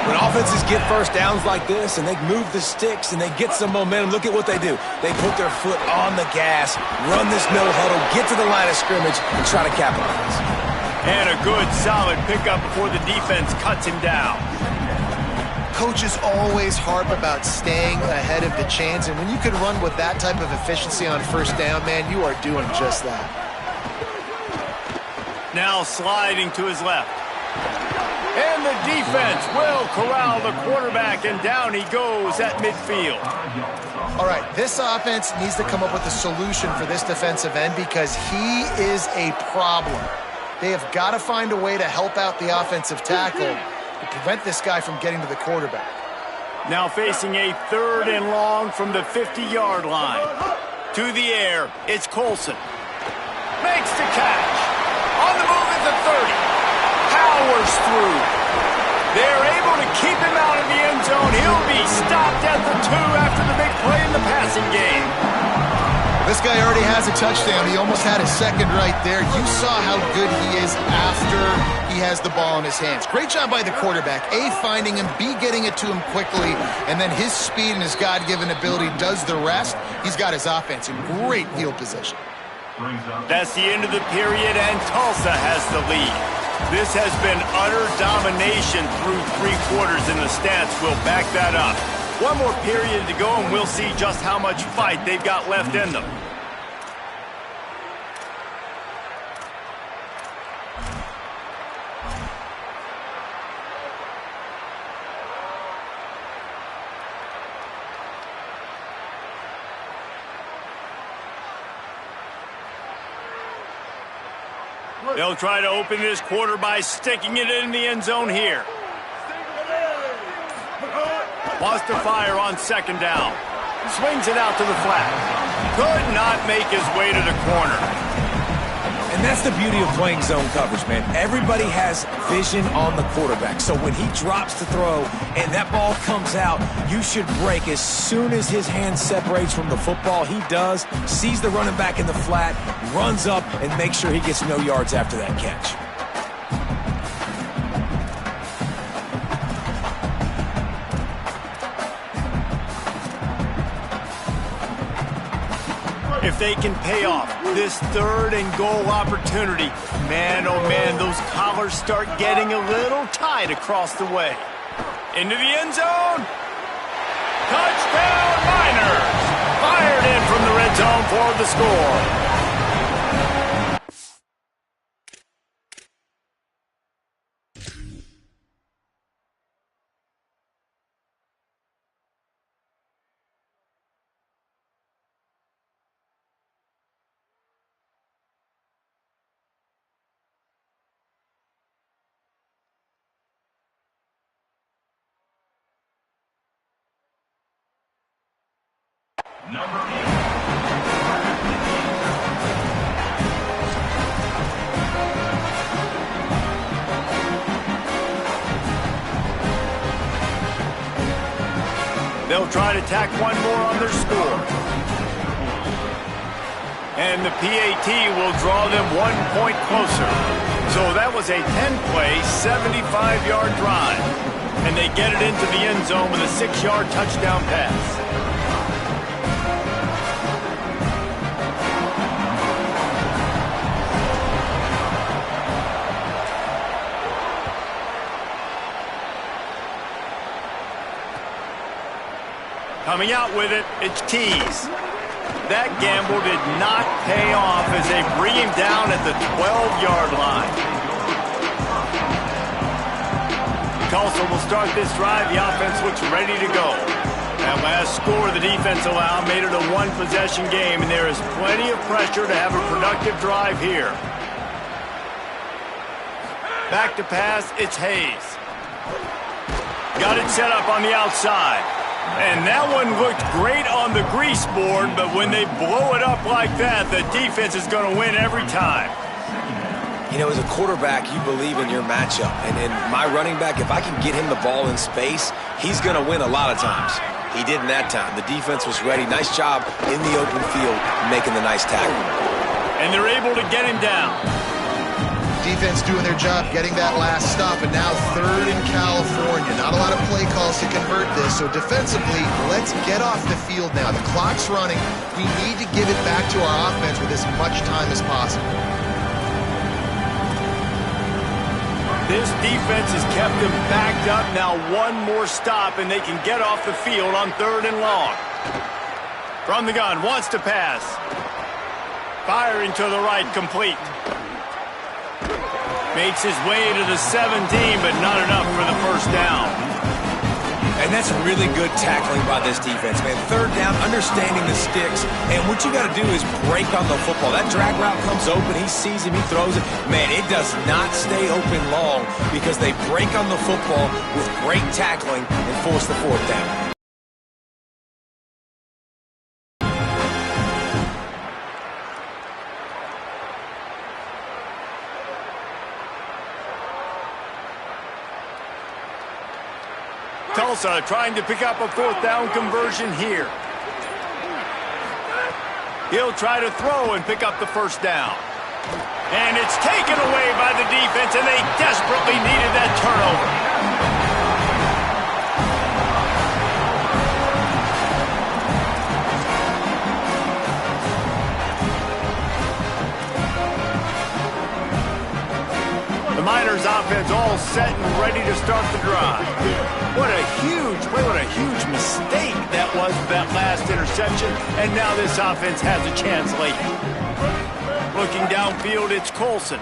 When offenses get 1st downs like this and they move the sticks and they get some momentum, look at what they do. They put their foot on the gas, run this no huddle, get to the line of scrimmage, and try to capitalize. And a good, solid pickup before the defense cuts him down. Coaches always harp about staying ahead of the chains, and when you can run with that type of efficiency on 1st down, man, you are doing just that. Now sliding to his left. And the defense will corral the quarterback, and down he goes at midfield. All right, this offense needs to come up with a solution for this defensive end because he is a problem. They have got to find a way to help out the offensive tackle to prevent this guy from getting to the quarterback. Now facing a 3rd and long from the 50-yard line. To the air, it's Colson. Makes the catch. On the move at the 30. Powers through. They're able to keep him out of the end zone. He'll be stopped at the 2 after the big play in the passing game. This guy already has a touchdown. He almost had a second right there. You saw how good he is after he has the ball in his hands. Great job by the quarterback. A, finding him, B, getting it to him quickly, and then his speed and his God-given ability does the rest. He's got his offense in great field position. That's the end of the period, and Tulsa has the lead. This has been utter domination through 3 quarters, and the stats will back that up. One more period to go, and we'll see just how much fight they've got left in them. They'll try to open this quarter by sticking it in the end zone here. Wants to fire on second down. Swings it out to the flat. Could not make his way to the corner. And that's the beauty of playing zone coverage, man. Everybody has vision on the quarterback. So when he drops to throw and that ball comes out, you should break as soon as his hand separates from the football. He does, sees the running back in the flat, runs up, and makes sure he gets no yards after that catch. If they can pay off this 3rd and goal opportunity, man, oh man, those collars start getting a little tight across the way. Into the end zone. Touchdown, Miners! Fired in from the red zone for the score. Number 8. They'll try to tack one more on their score. And the PAT will draw them 1 point closer. So that was a 10-play, 75-yard drive. And they get it into the end zone with a 6-yard touchdown pass. Coming out with it, it's Tease. That gamble did not pay off as they bring him down at the 12-yard line. Tulsa will start this drive. The offense looks ready to go. That last score the defense allowed made it a 1-possession game, and there is plenty of pressure to have a productive drive here. Back to pass, it's Hayes. Got it set up on the outside. And that one looked great on the grease board, but when they blow it up like that, the defense is going to win every time. You know, as a quarterback, you believe in your matchup. And in my running back, if I can get him the ball in space, he's going to win a lot of times. He didn't that time. The defense was ready. Nice job in the open field making the nice tackle. And they're able to get him down. Defense doing their job, getting that last stop, and now 3rd in California. Not a lot of play calls to convert this, so defensively, let's get off the field now. The clock's running. We need to give it back to our offense with as much time as possible. This defense has kept them backed up. Now 1 more stop, and they can get off the field on 3rd and long. From the gun, wants to pass. Firing to the right, complete. Makes his way to the 17, but not enough for the first down. And that's really good tackling by this defense, man. 3rd down, understanding the sticks. And what you got to do is break on the football. That drag route comes open. He sees him. He throws it. Man, it does not stay open long because they break on the football with great tackling and force the 4th down. Tulsa trying to pick up a 4th down conversion here. He'll try to throw and pick up the first down. And it's taken away by the defense, and they desperately needed that turnover. The Miners offense all set and ready to start the drive. What a huge play, what a huge mistake that was with that last interception. And now this offense has a chance late. Looking downfield, it's Colson.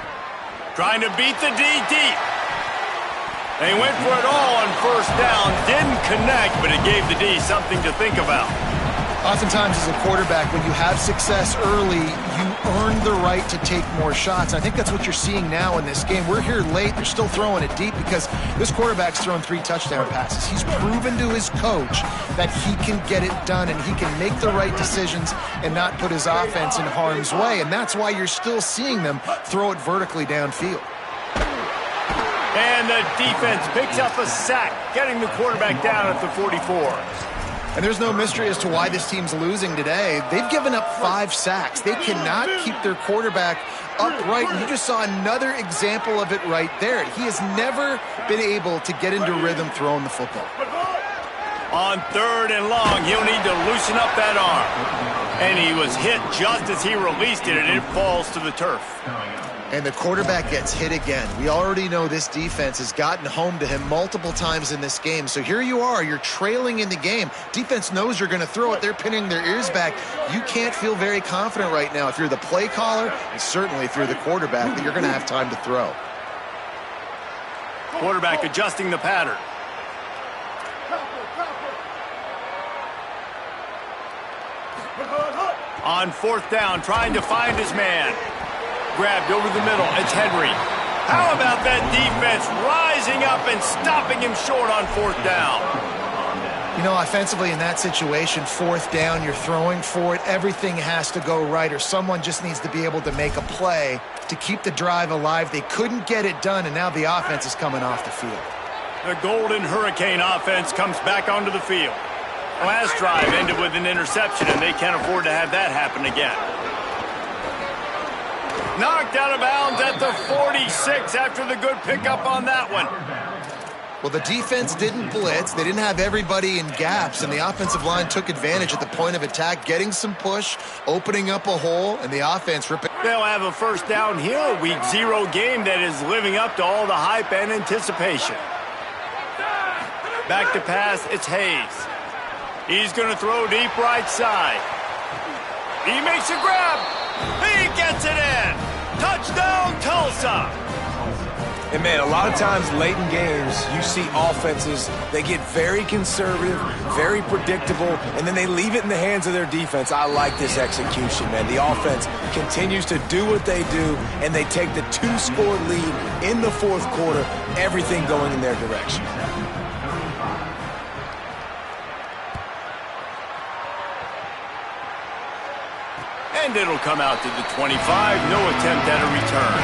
Trying to beat the D deep. They went for it all on first down. Didn't connect, but it gave the D something to think about. Oftentimes as a quarterback, when you have success early, you earn the right to take more shots. I think that's what you're seeing now in this game. We're here late. They're still throwing it deep because this quarterback's thrown 3 touchdown passes. He's proven to his coach that he can get it done and he can make the right decisions and not put his offense in harm's way. And that's why you're still seeing them throw it vertically downfield. And the defense picks up a sack, getting the quarterback down at the 44. And there's no mystery as to why this team's losing today. They've given up 5 sacks. They cannot keep their quarterback upright. And you just saw another example of it right there. He has never been able to get into rhythm throwing the football. On 3rd and long, he'll need to loosen up that arm. And he was hit just as he released it, and it falls to the turf. And the quarterback gets hit again. We already know this defense has gotten home to him multiple times in this game. So here you are, you're trailing in the game. Defense knows you're going to throw it. They're pinning their ears back. You can't feel very confident right now if you're the play caller, and certainly if you're the quarterback, that you're going to have time to throw. Quarterback adjusting the pattern. On 4th down, trying to find his man. Grabbed over the middle. It's Henry. How about that defense rising up and stopping him short on 4th down? You know, offensively in that situation, 4th down, you're throwing for it. Everything has to go right, or someone just needs to be able to make a play to keep the drive alive. They couldn't get it done, and now the offense is coming off the field. The Golden Hurricane offense comes back onto the field. Last drive ended with an interception, and they can't afford to have that happen again. Knocked out of bounds at the 46 after the good pickup on that one. Well, the defense didn't blitz. They didn't have everybody in gaps, and the offensive line took advantage at the point of attack, getting some push, opening up a hole, and the offense ripping. They'll have a first down here, a Week 0 game that is living up to all the hype and anticipation. Back to pass, it's Hayes. He's going to throw deep right side. He makes a grab. He gets it in. Touchdown, Tulsa. And, man, a lot of times late in games, you see offenses, they get very conservative, very predictable, and then they leave it in the hands of their defense. I like this execution, man. The offense continues to do what they do, and they take the 2-score lead in the 4th quarter, everything going in their direction. And it'll come out to the 25. No attempt at a return.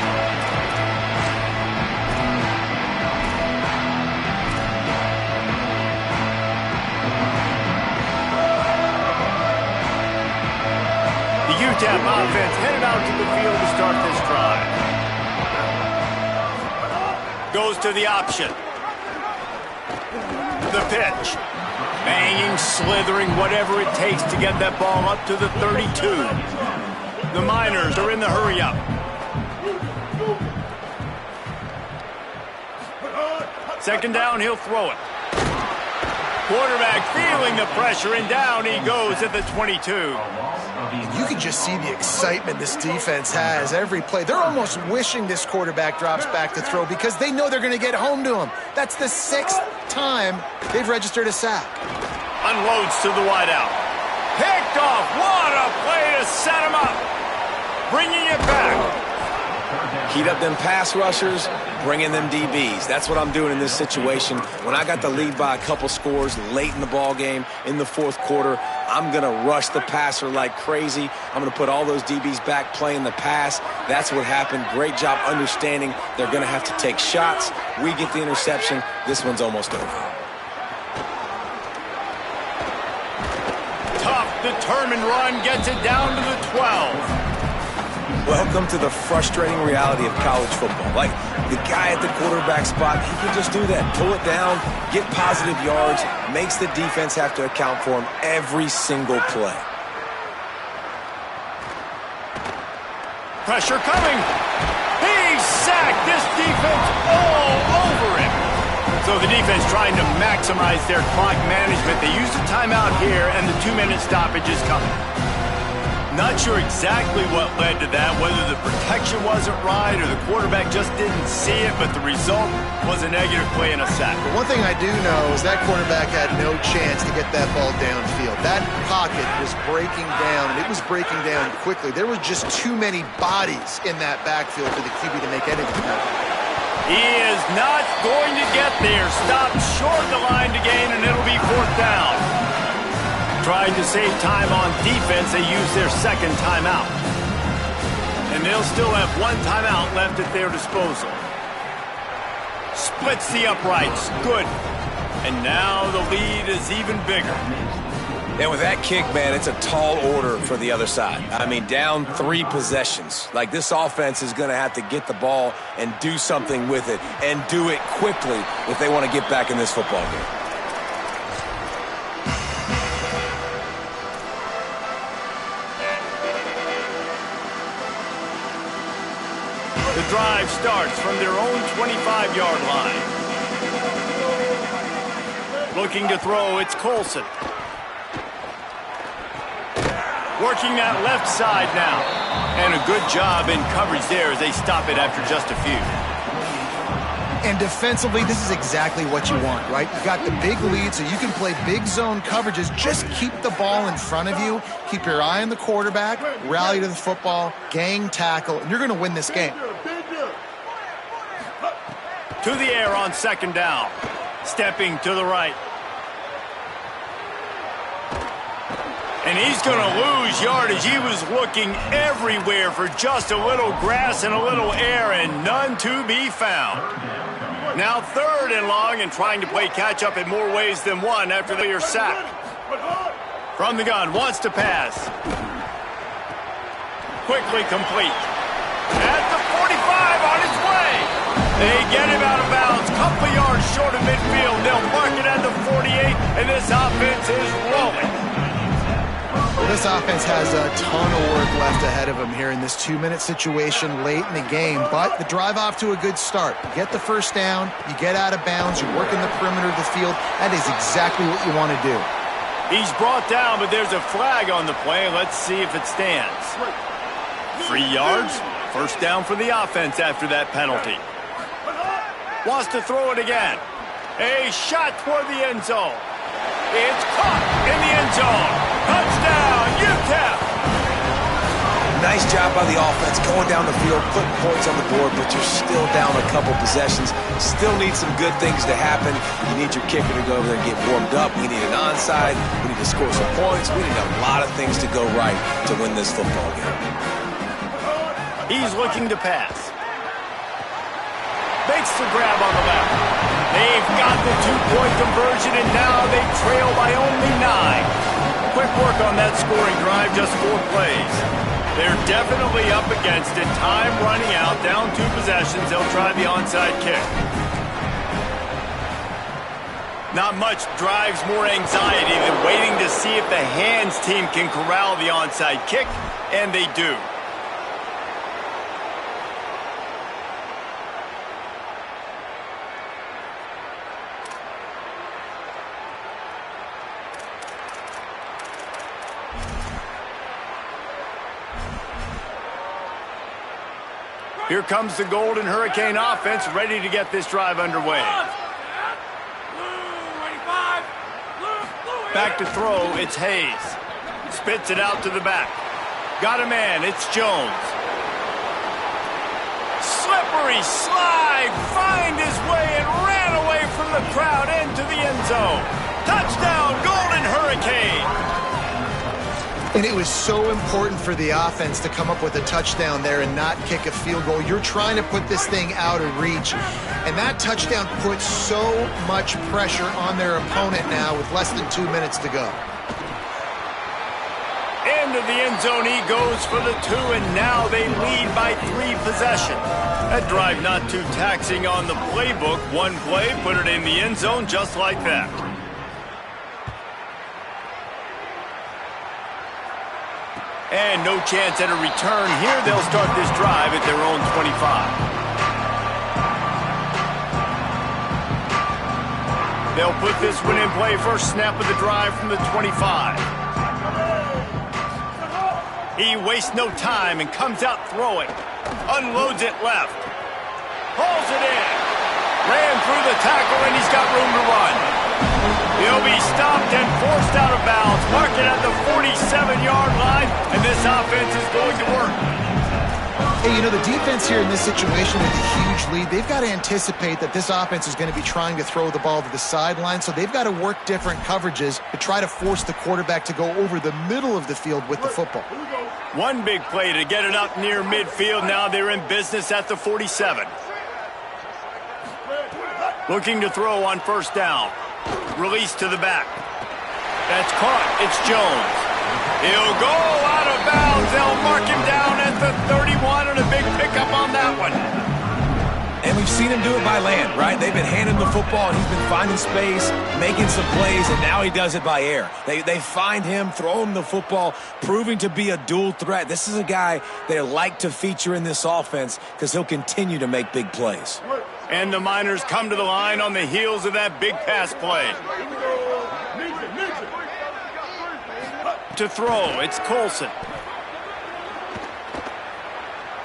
The UTEP offense headed out to the field to start this drive. Goes to the option. The pitch. Banging, slithering, whatever it takes to get that ball up to the 32. The Miners are in the hurry-up. Second down, he'll throw it. Quarterback feeling the pressure, and down he goes at the 22. You can just see the excitement this defense has every play. They're almost wishing this quarterback drops back to throw because they know they're going to get home to him. That's the 6th time they've registered a sack. Unloads to the wideout. Picked off. What a play to set him up. Bringing it back. Heat up them pass rushers, bring in them DBs. That's what I'm doing in this situation. When I got the lead by a couple scores late in the ball game in the 4th quarter, I'm going to rush the passer like crazy. I'm going to put all those DBs back playing the pass. That's what happened. Great job understanding they're going to have to take shots. We get the interception. This one's almost over. Tough Determined run gets it down to the 12. Welcome to the frustrating reality of college football. Like, the guy at the quarterback spot, he can just do that. Pull it down, get positive yards, makes the defense have to account for him every single play. Pressure coming. He's sacked. This defense all over him. So the defense trying to maximize their clock management. They use the timeout here, and the 2-minute stoppage is coming. Not sure exactly what led to that, whether the protection wasn't right or the quarterback just didn't see it, but the result was a negative play and a sack. But one thing I do know is that quarterback had no chance to get that ball downfield. That pocket was breaking down, and it was breaking down quickly. There were just too many bodies in that backfield for the QB to make anything happen. He is not going to get there. Stopped short of the line to gain, and it'll be 4th down. Trying to save time on defense, they use their second timeout. And they'll still have 1 timeout left at their disposal. Splits the uprights. Good. And now the lead is even bigger. And with that kick, man, it's a tall order for the other side. I mean, down 3 possessions. Like, this offense is going to have to get the ball and do something with it, and do it quickly if they want to get back in this football game. The drive starts from their own 25-yard line. Looking to throw, it's Colson. Working that left side now. And a good job in coverage there as they stop it after just a few. And defensively, this is exactly what you want, right? You've got the big lead, so you can play big zone coverages. Just keep the ball in front of you. Keep your eye on the quarterback. Rally to the football. Gang tackle. And you're going to win this game. To the air on 2nd down. Stepping to the right. And he's going to lose yardage. He was looking everywhere for just a little grass and a little air, and none to be found. Now 3rd and long, and trying to play catch-up in more ways than one after their sack. From the gun, wants to pass. Quickly complete. At the 45, on its way. They get him out of bounds. Couple yards short of midfield. They'll mark it at the 48, and this offense is rolling. Well, this offense has a ton of work left ahead of them here in this 2-minute situation late in the game, but the drive off to a good start. You get the 1st down, you get out of bounds, you work in the perimeter of the field. That is exactly what you want to do. He's brought down, but there's a flag on the play. Let's see if it stands. 3 yards, 1st down for the offense after that penalty. Wants to throw it again. A shot toward the end zone. It's caught in the end zone. Touchdown, UTEP! Nice job by the offense going down the field, putting points on the board, but you're still down a couple possessions. Still need some good things to happen. You need your kicker to go over there and get warmed up. We need an onside. We need to score some points. We need a lot of things to go right to win this football game. He's looking to pass. Makes the grab on the left. They've got the 2-point conversion, and now they trail by only 9. Quick work on that scoring drive, just 4 plays. They're definitely up against it. Time running out, down 2 possessions. They'll try the onside kick. Not much drives more anxiety than waiting to see if the hands team can corral the onside kick, and they do. Here comes the Golden Hurricane offense, ready to get this drive underway. Back to throw, it's Hayes. Spits it out to the back. Got a man, it's Jones. Slippery slide, find his way and ran away from the crowd into the end zone. Touchdown, Golden Hurricane! And it was so important for the offense to come up with a touchdown there and not kick a field goal. You're trying to put this thing out of reach. And that touchdown puts so much pressure on their opponent now with less than 2 minutes to go. Into the end zone he goes for the 2, and now they lead by 3 possessions. That drive not too taxing on the playbook. One play, put it in the end zone just like that. And no chance at a return here. They'll start this drive at their own 25. They'll put this one in play. First snap of the drive from the 25. He wastes no time and comes out throwing. Unloads it left. Hauls it in. Ran through the tackle, and he's got room to run. He'll be stopped and forced out of bounds. Mark it at the 47-yard line, and this offense is going to work. Hey, you know, the defense here in this situation with a huge lead, they've got to anticipate that this offense is going to be trying to throw the ball to the sideline, so they've got to work different coverages to try to force the quarterback to go over the middle of the field with the football. One big play to get it up near midfield. Now they're in business at the 47. Looking to throw on first down. Release to the back. That's caught. It's Jones. He'll go out of bounds. They'll mark him down at the 31, and a big pickup on that one. And we've seen him do it by land, right? They've been handing the football, and he's been finding space, making some plays, and now he does it by air. They find him, throw him the football, proving to be a dual threat. This is a guy they like to feature in this offense because he'll continue to make big plays. And the Miners come to the line on the heels of that big pass play. To throw, it's Colson.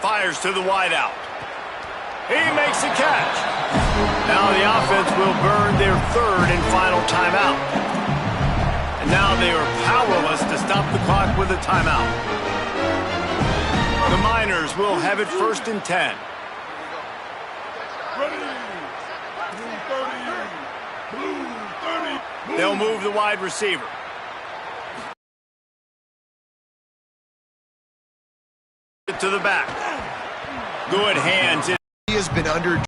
Fires to the wideout. He makes a catch. Now the offense will burn their 3rd and final timeout. And now they are powerless to stop the clock with a timeout. The Miners will have it 1st and 10. They'll move the wide receiver. To the back. Good hands. He has been under